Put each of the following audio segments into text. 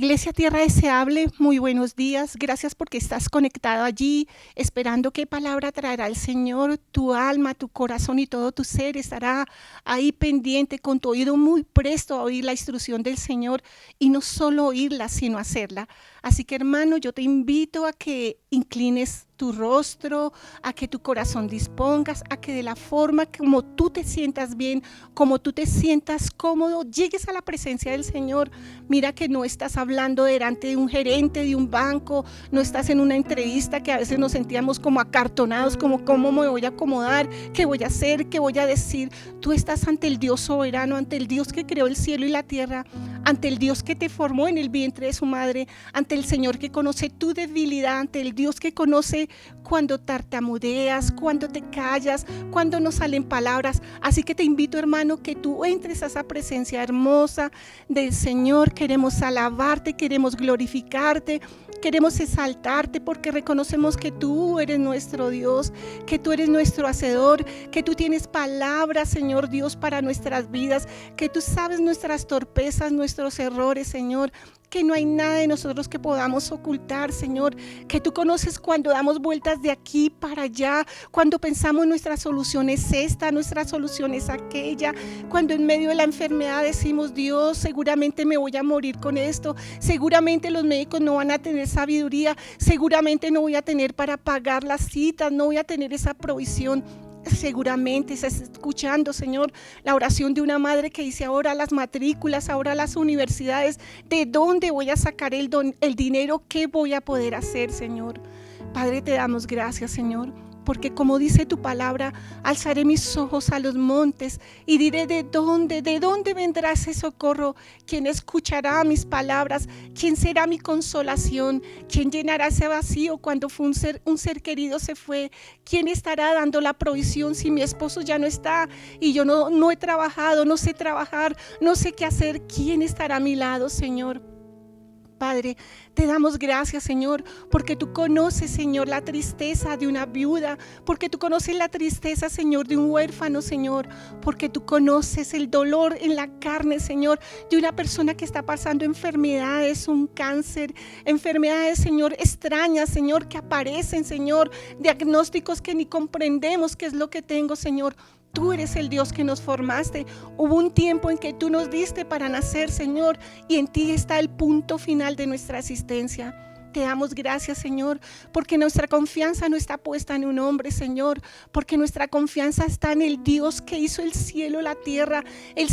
Iglesia Tierra Deseable, muy buenos días. Gracias porque estás conectado allí, esperando qué palabra traerá el Señor. Tu alma, tu corazón y todo tu ser estará ahí pendiente, con tu oído muy presto a oír la instrucción del Señor y no solo oírla, sino hacerla. Así que, hermano, yo te invito a que inclines tu rostro, a que tu corazón dispongas, a que de la forma como tú te sientas bien, como tú te sientas cómodo, llegues a la presencia del Señor. Mira que no estás hablando delante de un gerente de un banco, no estás en una entrevista que a veces nos sentíamos como acartonados, como cómo me voy a acomodar, qué voy a hacer, qué voy a decir. Tú estás ante el Dios soberano, ante el Dios que creó el cielo y la tierra, ante el Dios que te formó en el vientre de su madre, ante el Señor que conoce tu debilidad, ante el Dios que conoce cuando tartamudeas, cuando te callas, cuando no salen palabras. Así que te invito, hermano, que tú entres a esa presencia hermosa del Señor. Queremos alabarte, queremos glorificarte, queremos exaltarte porque reconocemos que tú eres nuestro Dios, que tú eres nuestro hacedor, que tú tienes palabras, Señor Dios, para nuestras vidas, que tú sabes nuestras torpezas, nuestros errores, Señor, que no hay nada de nosotros que podamos ocultar, Señor, que tú conoces cuando damos vueltas de aquí para allá, cuando pensamos nuestra solución es esta, nuestra solución es aquella, cuando en medio de la enfermedad decimos, Dios, seguramente me voy a morir con esto, seguramente los médicos no van a tener sabiduría, seguramente no voy a tener para pagar las citas, no voy a tener esa provisión. Seguramente estás escuchando, Señor, la oración de una madre que dice: ahora las matrículas, ahora las universidades, ¿de dónde voy a sacar el dinero? ¿Qué voy a poder hacer, Señor? Padre, te damos gracias, Señor, porque como dice tu palabra, alzaré mis ojos a los montes y diré: ¿de dónde vendrá ese socorro? ¿Quién escuchará mis palabras? ¿Quién será mi consolación? ¿Quién llenará ese vacío cuando un ser querido se fue? ¿Quién estará dando la provisión si mi esposo ya no está y yo no he trabajado, no sé trabajar, no sé qué hacer? ¿Quién estará a mi lado, Señor? Padre, te damos gracias, Señor, porque tú conoces, Señor, la tristeza de una viuda, porque tú conoces la tristeza, Señor, de un huérfano, Señor, porque tú conoces el dolor en la carne, Señor, de una persona que está pasando enfermedades, un cáncer, enfermedades, Señor, extrañas, Señor, que aparecen, Señor, diagnósticos que ni comprendemos qué es lo que tengo, Señor. Tú eres el Dios que nos formaste. Hubo un tiempo en que tú nos diste para nacer, Señor, y en ti está el punto final de nuestra existencia. Te damos gracias, Señor, porque nuestra confianza no está puesta en un hombre, Señor, porque nuestra confianza está en el Dios que hizo el cielo, la tierra, el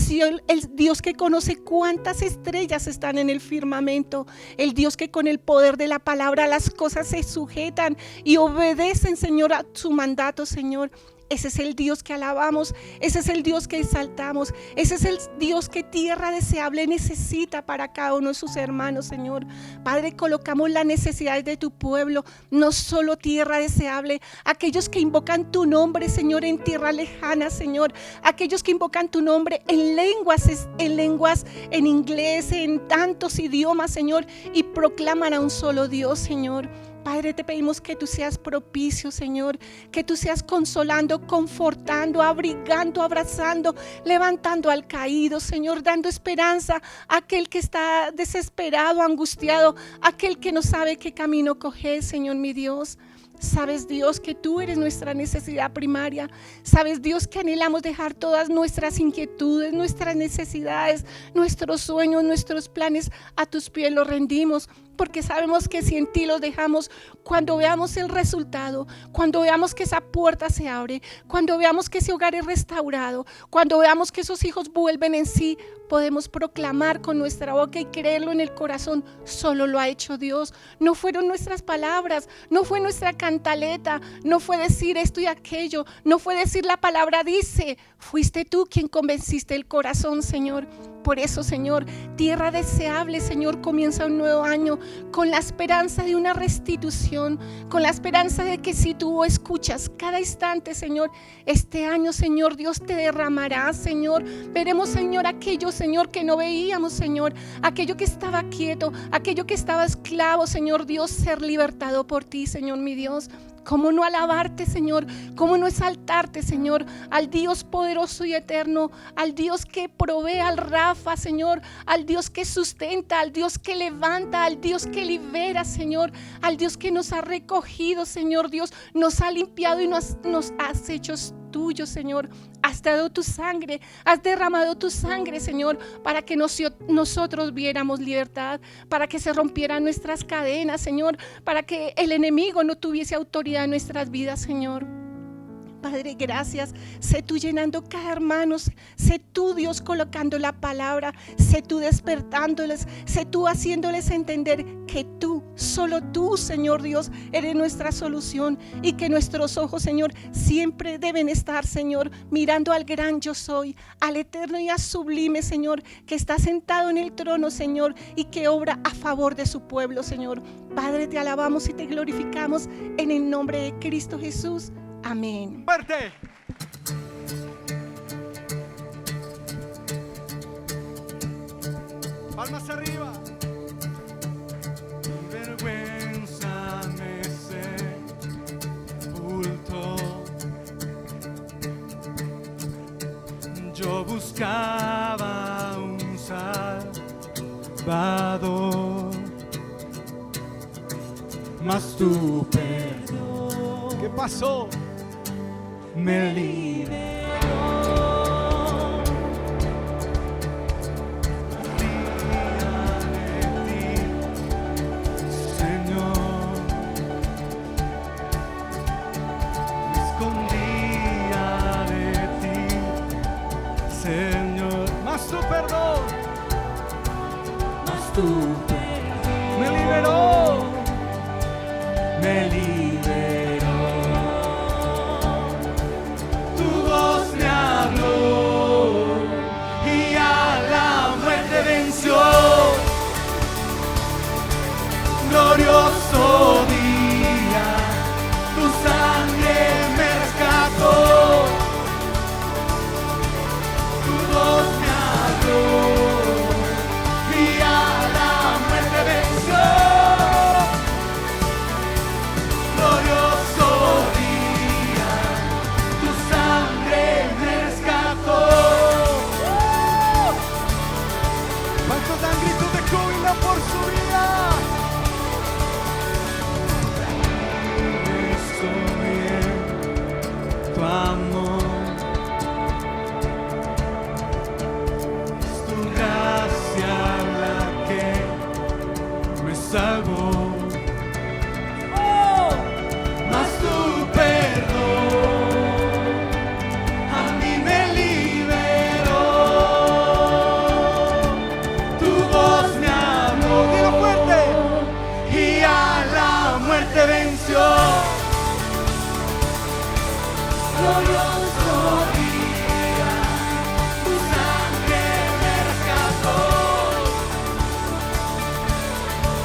Dios que conoce cuántas estrellas están en el firmamento, el Dios que con el poder de la palabra las cosas se sujetan y obedecen, Señor, a su mandato, Señor. Ese es el Dios que alabamos, ese es el Dios que exaltamos, ese es el Dios que Tierra Deseable necesita para cada uno de sus hermanos, Señor. Padre, colocamos las necesidades de tu pueblo, no solo Tierra Deseable, aquellos que invocan tu nombre, Señor, en tierra lejana, Señor, aquellos que invocan tu nombre en lenguas, en inglés, en tantos idiomas, Señor, y proclaman a un solo Dios, Señor. Padre, te pedimos que tú seas propicio, Señor, que tú seas consolando, confortando, abrigando, abrazando, levantando al caído, Señor, dando esperanza a aquel que está desesperado, angustiado, aquel que no sabe qué camino coger, Señor, mi Dios. Sabes, Dios, que tú eres nuestra necesidad primaria. Sabes, Dios, que anhelamos dejar todas nuestras inquietudes, nuestras necesidades, nuestros sueños, nuestros planes a tus pies, los rendimos, porque sabemos que si en ti los dejamos, cuando veamos el resultado, cuando veamos que esa puerta se abre, cuando veamos que ese hogar es restaurado, cuando veamos que esos hijos vuelven en sí, podemos proclamar con nuestra boca y creerlo en el corazón: solo lo ha hecho Dios. No fueron nuestras palabras, no fue nuestra cantaleta, no fue decir esto y aquello, no fue decir la palabra dice, fuiste tú quien convenciste el corazón, Señor. Por eso, Señor, Tierra Deseable, Señor, comienza un nuevo año con la esperanza de una restitución, con la esperanza de que si tú escuchas cada instante, Señor, este año, Señor Dios, te derramará, Señor. Veremos, Señor, aquello, Señor, que no veíamos, Señor, aquello que estaba quieto, aquello que estaba esclavo, Señor Dios, ser libertado por ti, Señor mi Dios. ¿Cómo no alabarte, Señor? ¿Cómo no exaltarte, Señor? Al Dios poderoso y eterno, al Dios que provee, al Rafa, Rafa, Señor, al Dios que sustenta, al Dios que levanta, al Dios que libera, Señor, al Dios que nos ha recogido, Señor Dios, nos ha limpiado y nos has hecho tuyo, Señor. Has dado tu sangre, has derramado tu sangre, Señor, para que nosotros viéramos libertad, para que se rompieran nuestras cadenas, Señor, para que el enemigo no tuviese autoridad en nuestras vidas, Señor. Padre, gracias. Sé tú llenando cada hermano, sé tú, Dios, colocando la palabra, sé tú despertándoles, sé tú haciéndoles entender que tú, solo tú, Señor Dios, eres nuestra solución, y que nuestros ojos, Señor, siempre deben estar, Señor, mirando al gran yo soy, al eterno y al sublime, Señor, que está sentado en el trono, Señor, y que obra a favor de su pueblo, Señor. Padre, te alabamos y te glorificamos en el nombre de Cristo Jesús. Amén. ¡Fuerte! Palmas arriba. Mi vergüenza me sepultó. Yo buscaba un Salvador, mas tu perdón, ¿qué pasó? Me liberó. Día de ti, Señor, me escondía de ti, Señor, mas tu perdón me liberó, me liberó. Glorioso día, tu sangre me rescató, tu voz me habló y a la muerte venció. Glorioso día, tu sangre me rescató. ¿Cuántos dan gritos de júbilo por su vida? Tu amor, es tu gracia la que me salvó, mas tu perdón a mí me liberó, tu voz me habló, dilo fuerte, y a la muerte venció. Glorioso día, tu sangre me rescató,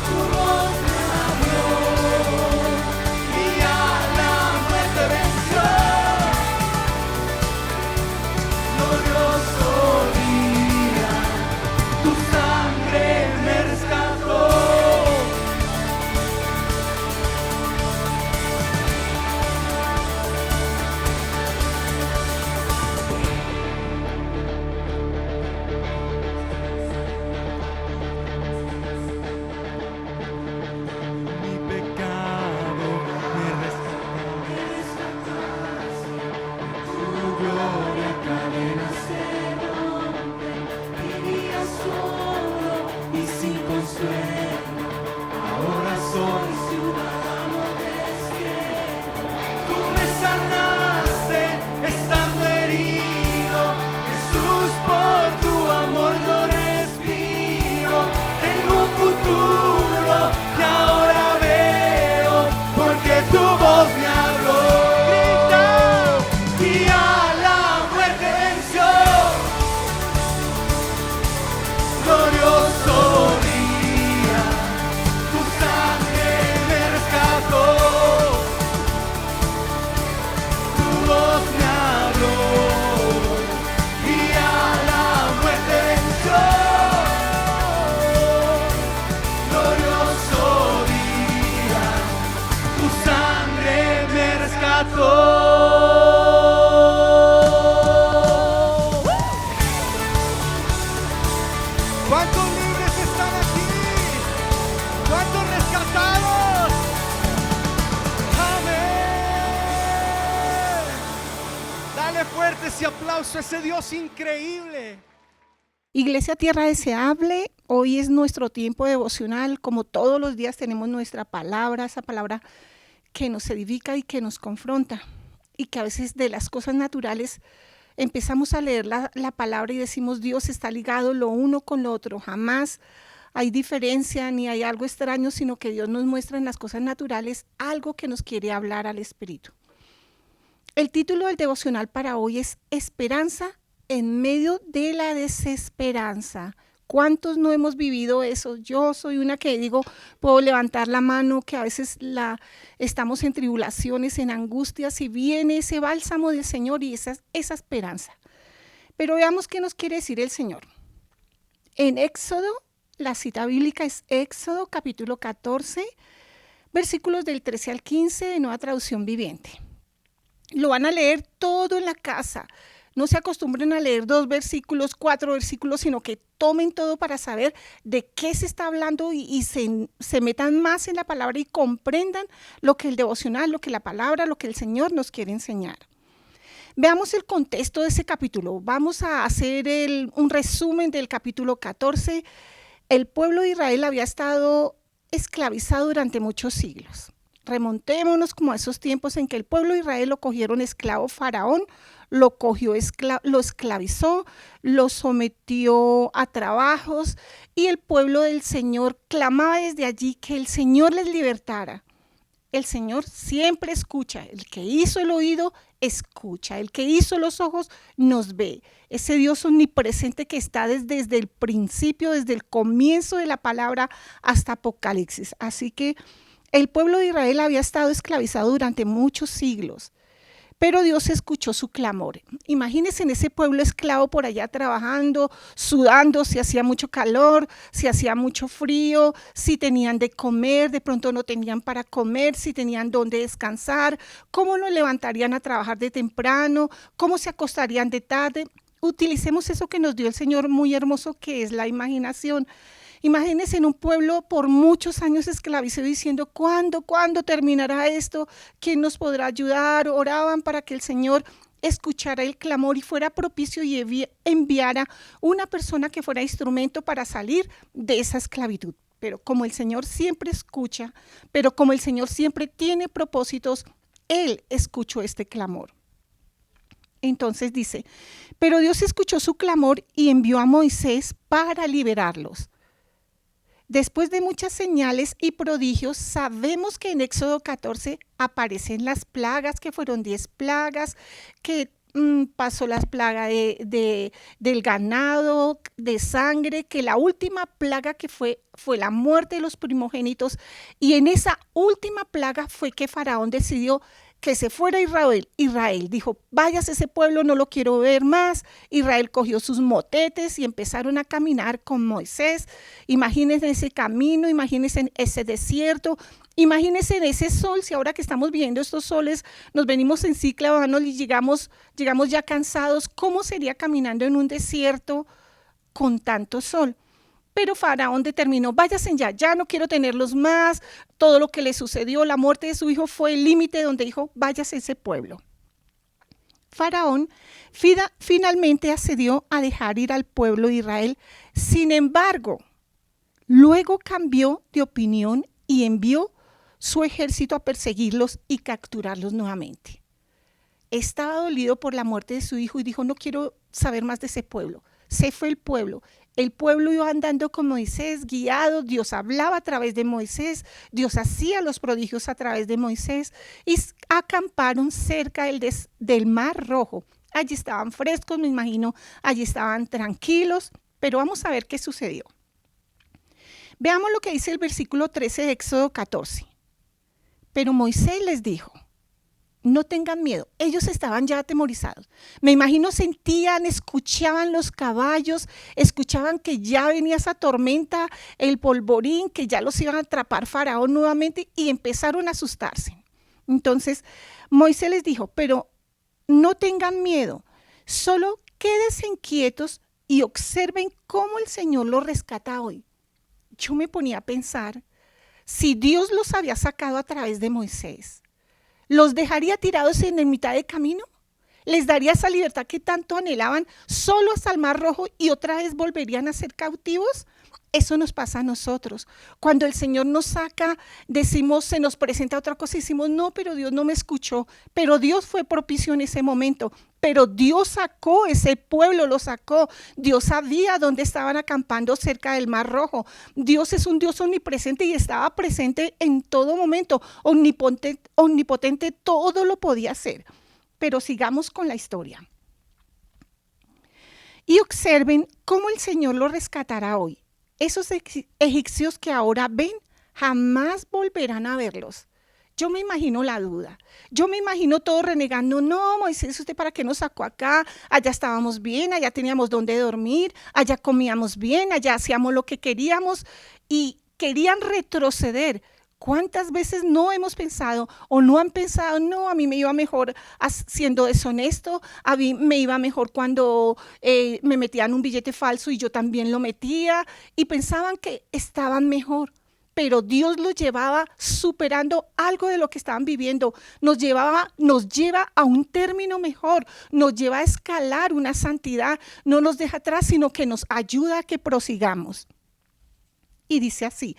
tu voz me habló y a la muerte venció. Glorioso día, tu sangre me rescató. Ahora soy ciudadano del cielo. Tú me sanaste estando herido, Jesús, por tu amor yo respiro. Tengo un futuro que ahora veo, porque tu voz me habló. Grita, y a la muerte venció. Glorioso día, tu sangre me rescató, tu voz me habló y a la muerte venció. Glorioso día, tu sangre me rescató. fuerte ese aplauso a ese Dios increíble. Iglesia Tierra Deseable, hoy es nuestro tiempo devocional. Como todos los días tenemos nuestra palabra, esa palabra que nos edifica y que nos confronta. Y que a veces de las cosas naturales empezamos a leer la palabra y decimos Dios está ligado lo uno con lo otro. Jamás hay diferencia ni hay algo extraño, sino que Dios nos muestra en las cosas naturales algo que nos quiere hablar al espíritu. El título del devocional para hoy es Esperanza en medio de la desesperanza. ¿Cuántos no hemos vivido eso? Yo soy una que digo, puedo levantar la mano, que a veces estamos en tribulaciones, en angustias, y viene ese bálsamo del Señor y esa esperanza. Pero veamos qué nos quiere decir el Señor. En Éxodo, la cita bíblica es Éxodo capítulo 14, versículos del 13 al 15 de Nueva Traducción Viviente. Lo van a leer todo en la casa. No se acostumbren a leer 2 versículos, 4 versículos, sino que tomen todo para saber de qué se está hablando y se metan más en la palabra y comprendan lo que el devocional, lo que la palabra, lo que el Señor nos quiere enseñar. Veamos el contexto de ese capítulo. Vamos a hacer un resumen del capítulo 14. El pueblo de Israel había estado esclavizado durante muchos siglos. Remontémonos como a esos tiempos en que el pueblo de Israel lo cogieron esclavo Faraón, lo esclavizó, lo sometió a trabajos y el pueblo del Señor clamaba desde allí que el Señor les libertara. El Señor siempre escucha, el que hizo el oído escucha, el que hizo los ojos nos ve. Ese Dios omnipresente que está desde el principio, desde el comienzo de la palabra hasta Apocalipsis. Así que el pueblo de Israel había estado esclavizado durante muchos siglos, pero Dios escuchó su clamor. Imagínense en ese pueblo esclavo por allá trabajando, sudando, si hacía mucho calor, si hacía mucho frío, si tenían de comer, de pronto no tenían para comer, si tenían dónde descansar, cómo lo levantarían a trabajar de temprano, cómo se acostarían de tarde. Utilicemos eso que nos dio el Señor muy hermoso, que es la imaginación. Imagínense en un pueblo por muchos años esclavizado diciendo, ¿cuándo terminará esto? ¿Quién nos podrá ayudar? Oraban para que el Señor escuchara el clamor y fuera propicio y enviara una persona que fuera instrumento para salir de esa esclavitud. Pero como el Señor siempre escucha, pero como el Señor siempre tiene propósitos, Él escuchó este clamor. Entonces dice, pero Dios escuchó su clamor y envió a Moisés para liberarlos. Después de muchas señales y prodigios, sabemos que en Éxodo 14 aparecen las plagas, que fueron 10 plagas, que pasó las plagas del ganado, de sangre, que la última plaga que fue la muerte de los primogénitos. Y en esa última plaga fue que Faraón decidió que se fuera Israel. Dijo, váyase ese pueblo, no lo quiero ver más. Israel cogió sus motetes y empezaron a caminar con Moisés. Imagínense ese camino, imagínense ese desierto, imagínense ese sol. Si ahora que estamos viendo estos soles, nos venimos en cicla, y llegamos ya cansados, ¿cómo sería caminando en un desierto con tanto sol? Pero Faraón determinó, váyanse ya no quiero tenerlos más. Todo lo que le sucedió, la muerte de su hijo fue el límite donde dijo, váyase ese pueblo. Faraón finalmente accedió a dejar ir al pueblo de Israel. Sin embargo, luego cambió de opinión y envió su ejército a perseguirlos y capturarlos nuevamente. Estaba dolido por la muerte de su hijo y dijo, no quiero saber más de ese pueblo. Se fue el pueblo. El pueblo iba andando con Moisés, guiado. Dios hablaba a través de Moisés. Dios hacía los prodigios a través de Moisés. Y acamparon cerca del Mar Rojo. Allí estaban frescos, me imagino. Allí estaban tranquilos. Pero vamos a ver qué sucedió. Veamos lo que dice el versículo 13 de Éxodo 14. Pero Moisés les dijo, no tengan miedo. Ellos estaban ya atemorizados. Me imagino escuchaban los caballos, escuchaban que ya venía esa tormenta, el polvorín, que ya los iban a atrapar Faraón nuevamente y empezaron a asustarse. Entonces Moisés les dijo, pero no tengan miedo, solo quédense inquietos y observen cómo el Señor los rescata hoy. Yo me ponía a pensar, si Dios los había sacado a través de Moisés, ¿los dejaría tirados en el mitad de camino? ¿Les daría esa libertad que tanto anhelaban solo hasta el Mar Rojo y otra vez volverían a ser cautivos? Eso nos pasa a nosotros. Cuando el Señor nos saca, decimos, se nos presenta otra cosa y decimos, no, pero Dios no me escuchó. Pero Dios fue propicio en ese momento. Pero Dios sacó ese pueblo, lo sacó. Dios sabía dónde estaban acampando cerca del Mar Rojo. Dios es un Dios omnipresente y estaba presente en todo momento. Omnipotente, todo lo podía hacer. Pero sigamos con la historia. Y observen cómo el Señor lo rescatará hoy. Esos egipcios que ahora ven, jamás volverán a verlos. Yo me imagino la duda. Yo me imagino todos renegando. No, Moisés, ¿usted para qué nos sacó acá? Allá estábamos bien, allá teníamos donde dormir, allá comíamos bien, allá hacíamos lo que queríamos. Y querían retroceder. ¿Cuántas veces no hemos pensado o no han pensado, no, a mí me iba mejor siendo deshonesto, a mí me iba mejor cuando me metían un billete falso y yo también lo metía y pensaban que estaban mejor? Pero Dios los llevaba superando algo de lo que estaban viviendo, nos lleva a un término mejor, nos lleva a escalar una santidad, no nos deja atrás, sino que nos ayuda a que prosigamos. Y dice así,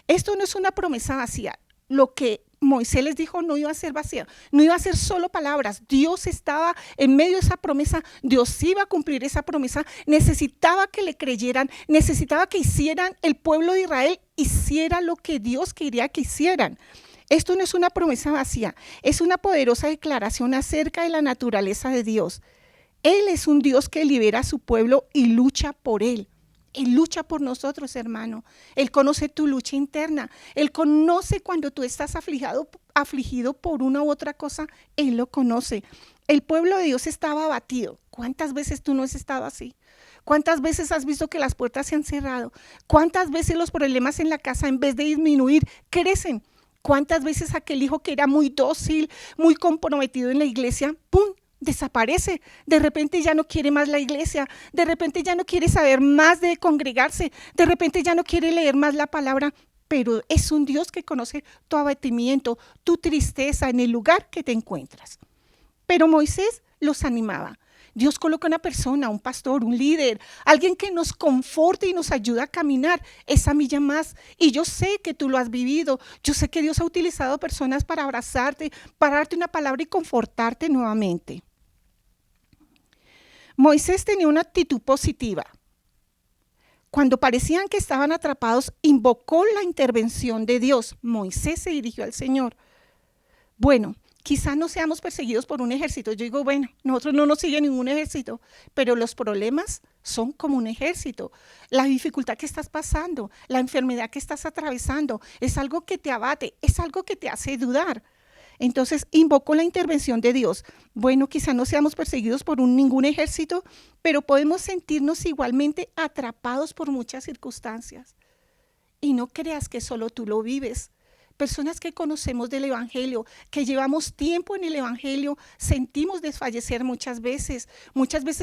esto no es una promesa vacía. Lo que Moisés les dijo no iba a ser vacía, no iba a ser solo palabras. Dios estaba en medio de esa promesa, Dios iba a cumplir esa promesa, necesitaba que le creyeran, necesitaba que hicieran, el pueblo de Israel hiciera lo que Dios quería que hicieran. Esto no es una promesa vacía, es una poderosa declaración acerca de la naturaleza de Dios. Él es un Dios que libera a su pueblo y lucha por él. Él lucha por nosotros, hermano. Él conoce tu lucha interna. Él conoce cuando tú estás afligido por una u otra cosa. Él lo conoce. El pueblo de Dios estaba abatido. ¿Cuántas veces tú no has estado así? ¿Cuántas veces has visto que las puertas se han cerrado? ¿Cuántas veces los problemas en la casa, en vez de disminuir, crecen? ¿Cuántas veces aquel hijo que era muy dócil, muy comprometido en la iglesia, ¡pum!, desaparece? De repente ya no quiere más la iglesia, de repente ya no quiere saber más de congregarse, de repente ya no quiere leer más la palabra, pero es un Dios que conoce tu abatimiento, tu tristeza en el lugar que te encuentras. Pero Moisés los animaba. Dios coloca una persona, un pastor, un líder, alguien que nos conforte y nos ayuda a caminar esa milla más. Y yo sé que tú lo has vivido. Yo sé que Dios ha utilizado personas para abrazarte, para darte una palabra y confortarte nuevamente. Moisés tenía una actitud positiva. Cuando parecían que estaban atrapados, invocó la intervención de Dios. Moisés se dirigió al Señor. Bueno, quizás no seamos perseguidos por un ejército. Yo digo, bueno, nosotros no nos sigue ningún ejército, pero los problemas son como un ejército. La dificultad que estás pasando, la enfermedad que estás atravesando, es algo que te abate, es algo que te hace dudar. Entonces invocó la intervención de Dios. Bueno, quizá no seamos perseguidos por ningún ejército, pero podemos sentirnos igualmente atrapados por muchas circunstancias. Y no creas que solo tú lo vives. Personas que conocemos del Evangelio, que llevamos tiempo en el Evangelio, sentimos desfallecer muchas veces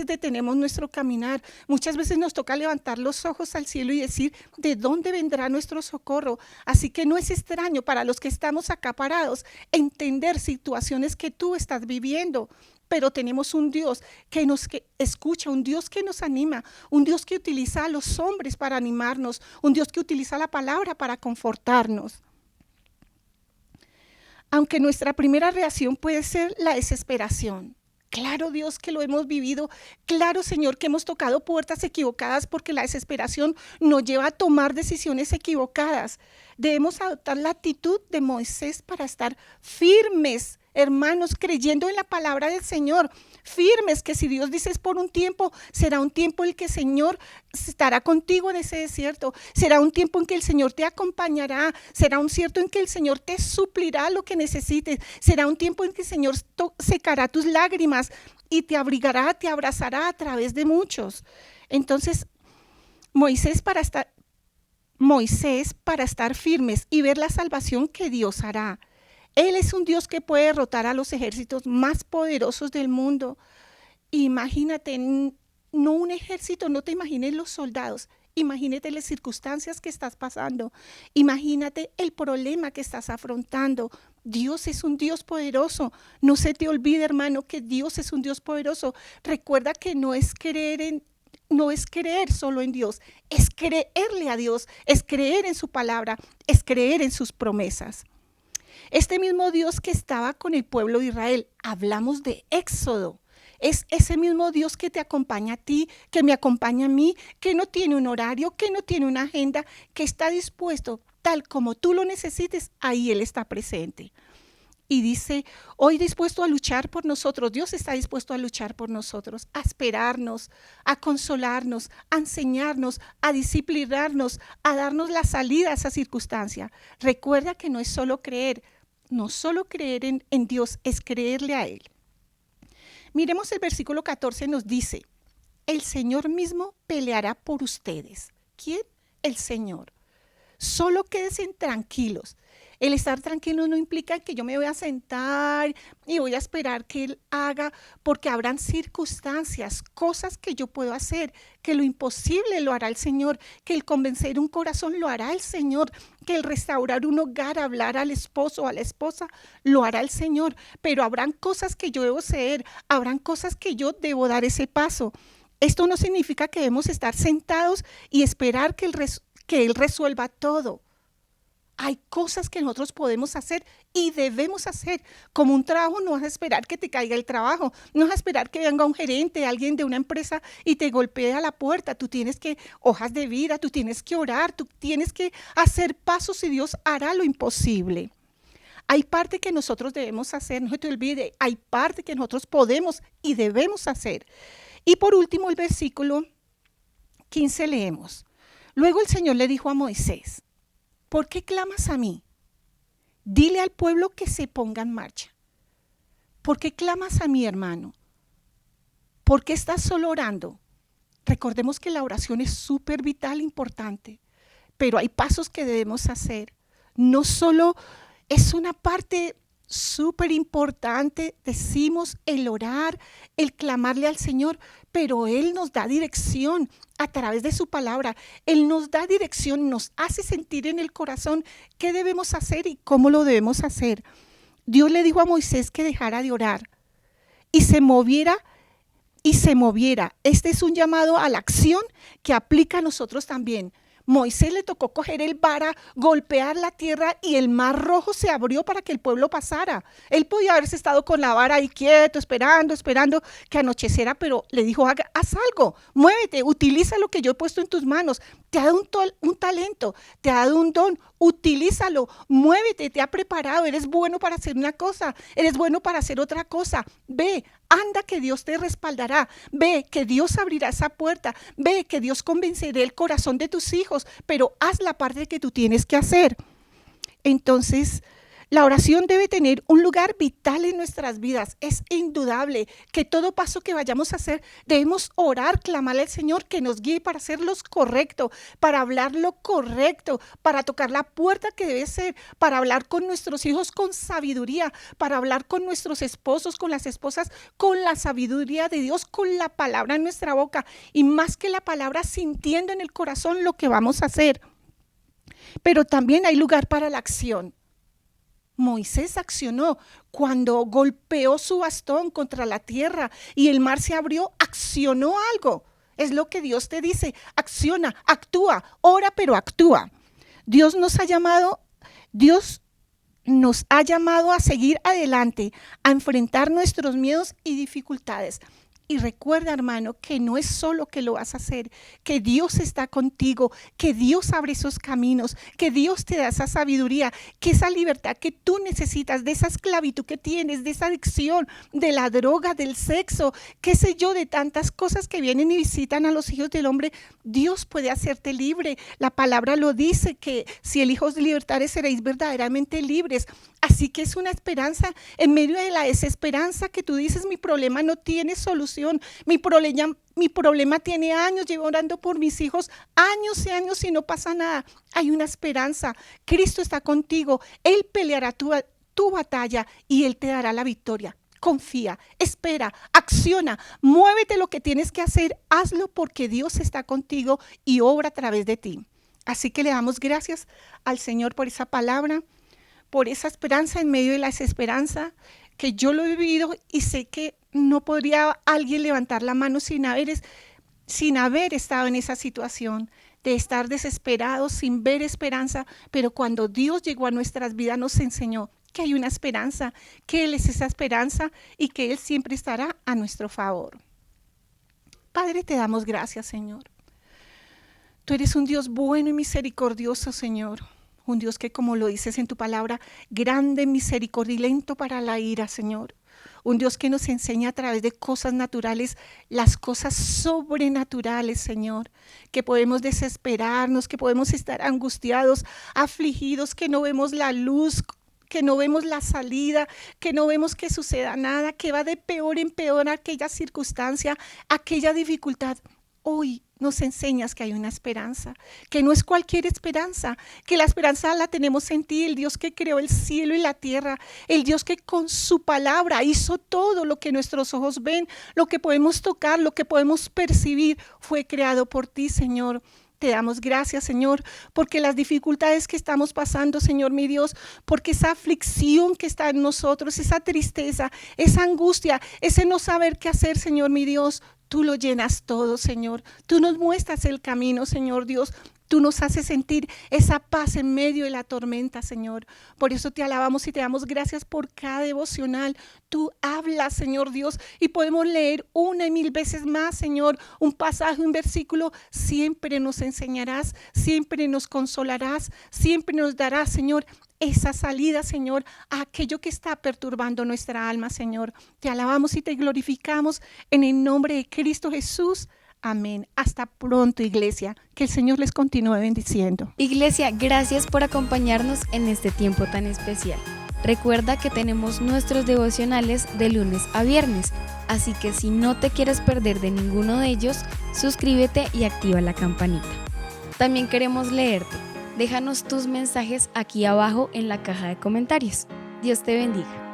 detenemos nuestro caminar, muchas veces nos toca levantar los ojos al cielo y decir, ¿de dónde vendrá nuestro socorro? Así que no es extraño para los que estamos acá parados entender situaciones que tú estás viviendo, pero tenemos un Dios que escucha, un Dios que nos anima, un Dios que utiliza a los hombres para animarnos, un Dios que utiliza la palabra para confortarnos. Aunque nuestra primera reacción puede ser la desesperación. Claro, Dios, que lo hemos vivido. Claro, Señor, que hemos tocado puertas equivocadas porque la desesperación nos lleva a tomar decisiones equivocadas. Debemos adoptar la actitud de Moisés para estar firmes, hermanos, creyendo en la palabra del Señor. Firmes, que si Dios dice es por un tiempo, será un tiempo en que el Señor estará contigo en ese desierto, será un tiempo en que el Señor te acompañará, será un cierto en que el Señor te suplirá lo que necesites, será un tiempo en que el Señor secará tus lágrimas y te abrigará, te abrazará a través de muchos. Entonces, Moisés para estar firmes y ver la salvación que Dios hará. Él es un Dios que puede derrotar a los ejércitos más poderosos del mundo. Imagínate, no un ejército, no te imagines los soldados, imagínate las circunstancias que estás pasando, imagínate el problema que estás afrontando. Dios es un Dios poderoso. No se te olvide, hermano, que Dios es un Dios poderoso. Recuerda que no es creer solo en Dios, es creerle a Dios, es creer en su palabra, es creer en sus promesas. Este mismo Dios que estaba con el pueblo de Israel, hablamos de Éxodo. Es ese mismo Dios que te acompaña a ti, que me acompaña a mí, que no tiene un horario, que no tiene una agenda, que está dispuesto tal como tú lo necesites, ahí Él está presente. Y dice, hoy dispuesto a luchar por nosotros, Dios está dispuesto a luchar por nosotros, a esperarnos, a consolarnos, a enseñarnos, a disciplinarnos, a darnos la salida a esa circunstancia. Recuerda que no es solo creer, no solo creer en Dios, es creerle a Él. Miremos el versículo 14, nos dice, el Señor mismo peleará por ustedes. ¿Quién? El Señor. Solo quédense tranquilos. El estar tranquilo no implica que yo me voy a sentar y voy a esperar que Él haga, porque habrán circunstancias, cosas que yo puedo hacer, que lo imposible lo hará el Señor, que el convencer un corazón lo hará el Señor, que el restaurar un hogar, hablar al esposo o a la esposa, lo hará el Señor. Pero habrán cosas que yo debo ceder, habrán cosas que yo debo dar ese paso. Esto no significa que debemos estar sentados y esperar que Él resuelva todo. Hay cosas que nosotros podemos hacer y debemos hacer. Como un trabajo, no vas a esperar que te caiga el trabajo, no vas a esperar que venga un gerente, alguien de una empresa y te golpee a la puerta. Tú tienes que, hojas de vida, tú tienes que orar, tú tienes que hacer pasos y Dios hará lo imposible. Hay parte que nosotros debemos hacer, no se te olvide, hay parte que nosotros podemos y debemos hacer. Y por último, el versículo 15 leemos. Luego el Señor le dijo a Moisés, ¿por qué clamas a mí? Dile al pueblo que se ponga en marcha. ¿Por qué clamas a mí, hermano? ¿Por qué estás solo orando? Recordemos que la oración es súper vital, importante, pero hay pasos que debemos hacer. No solo es una parte súper importante, decimos el orar, el clamarle al Señor, pero Él nos da dirección a través de su palabra. Él nos da dirección, nos hace sentir en el corazón qué debemos hacer y cómo lo debemos hacer. Dios le dijo a Moisés que dejara de orar y se moviera. Este es un llamado a la acción que aplica a nosotros también. Moisés le tocó coger el vara, golpear la tierra y el mar rojo se abrió para que el pueblo pasara. Él podía haberse estado con la vara ahí quieto, esperando que anocheciera, pero le dijo, haz algo, muévete, utiliza lo que yo he puesto en tus manos. Te ha dado un talento, te ha dado un don, utilízalo, muévete, te ha preparado, eres bueno para hacer una cosa, eres bueno para hacer otra cosa. Ve, anda que Dios te respaldará, ve que Dios abrirá esa puerta, ve que Dios convencerá el corazón de tus hijos, pero haz la parte que tú tienes que hacer. Entonces, la oración debe tener un lugar vital en nuestras vidas. Es indudable que todo paso que vayamos a hacer, debemos orar, clamarle al Señor que nos guíe para hacer lo correcto, para hablar lo correcto, para tocar la puerta que debe ser, para hablar con nuestros hijos con sabiduría, para hablar con nuestros esposos, con las esposas, con la sabiduría de Dios, con la palabra en nuestra boca y más que la palabra, sintiendo en el corazón lo que vamos a hacer. Pero también hay lugar para la acción. Moisés accionó cuando golpeó su bastón contra la tierra y el mar se abrió, accionó algo. Es lo que Dios te dice, acciona, actúa, ora pero actúa. Dios nos ha llamado a seguir adelante, a enfrentar nuestros miedos y dificultades. Y recuerda, hermano, que no es solo que lo vas a hacer, que Dios está contigo, que Dios abre esos caminos, que Dios te da esa sabiduría, que esa libertad que tú necesitas, de esa esclavitud que tienes, de esa adicción, de la droga, del sexo, qué sé yo, de tantas cosas que vienen y visitan a los hijos del hombre, Dios puede hacerte libre. La palabra lo dice, que si el Hijo os libertare seréis verdaderamente libres. Así que es una esperanza en medio de la desesperanza que tú dices, mi problema no tiene solución, mi problema tiene años, llevo orando por mis hijos años y años y no pasa nada. Hay una esperanza, Cristo está contigo, Él peleará tu batalla y Él te dará la victoria. Confía, espera, acciona, muévete lo que tienes que hacer, hazlo porque Dios está contigo y obra a través de ti. Así que le damos gracias al Señor por esa palabra, por esa esperanza en medio de la desesperanza, que yo lo he vivido y sé que no podría alguien levantar la mano sin haber estado en esa situación de estar desesperados, sin ver esperanza, pero cuando Dios llegó a nuestras vidas nos enseñó que hay una esperanza, que Él es esa esperanza y que Él siempre estará a nuestro favor. Padre, te damos gracias, Señor. Tú eres un Dios bueno y misericordioso, Señor. Un Dios que, como lo dices en tu palabra, grande, misericordia y lento para la ira, Señor. Un Dios que nos enseña a través de cosas naturales, las cosas sobrenaturales, Señor. Que podemos desesperarnos, que podemos estar angustiados, afligidos, que no vemos la luz, que no vemos la salida, que no vemos que suceda nada, que va de peor en peor aquella circunstancia, aquella dificultad. Hoy nos enseñas que hay una esperanza, que no es cualquier esperanza, que la esperanza la tenemos en ti, el Dios que creó el cielo y la tierra, el Dios que con su palabra hizo todo lo que nuestros ojos ven, lo que podemos tocar, lo que podemos percibir, fue creado por ti, Señor. Te damos gracias, Señor, porque las dificultades que estamos pasando, Señor mi Dios, porque esa aflicción que está en nosotros, esa tristeza, esa angustia, ese no saber qué hacer, Señor mi Dios, tú lo llenas todo, Señor. Tú nos muestras el camino, Señor Dios. Tú nos haces sentir esa paz en medio de la tormenta, Señor. Por eso te alabamos y te damos gracias por cada devocional. Tú hablas, Señor Dios, y podemos leer una y mil veces más, Señor, un pasaje, un versículo. Siempre nos enseñarás, siempre nos consolarás, siempre nos darás, Señor, esa salida, Señor, a aquello que está perturbando nuestra alma, Señor. Te alabamos y te glorificamos en el nombre de Cristo Jesús. Amén. Hasta pronto, iglesia. Que el Señor les continúe bendiciendo. Iglesia, gracias por acompañarnos en este tiempo tan especial. Recuerda que tenemos nuestros devocionales de lunes a viernes, así que si no te quieres perder de ninguno de ellos, suscríbete y activa la campanita. También queremos leerte. Déjanos tus mensajes aquí abajo en la caja de comentarios. Dios te bendiga.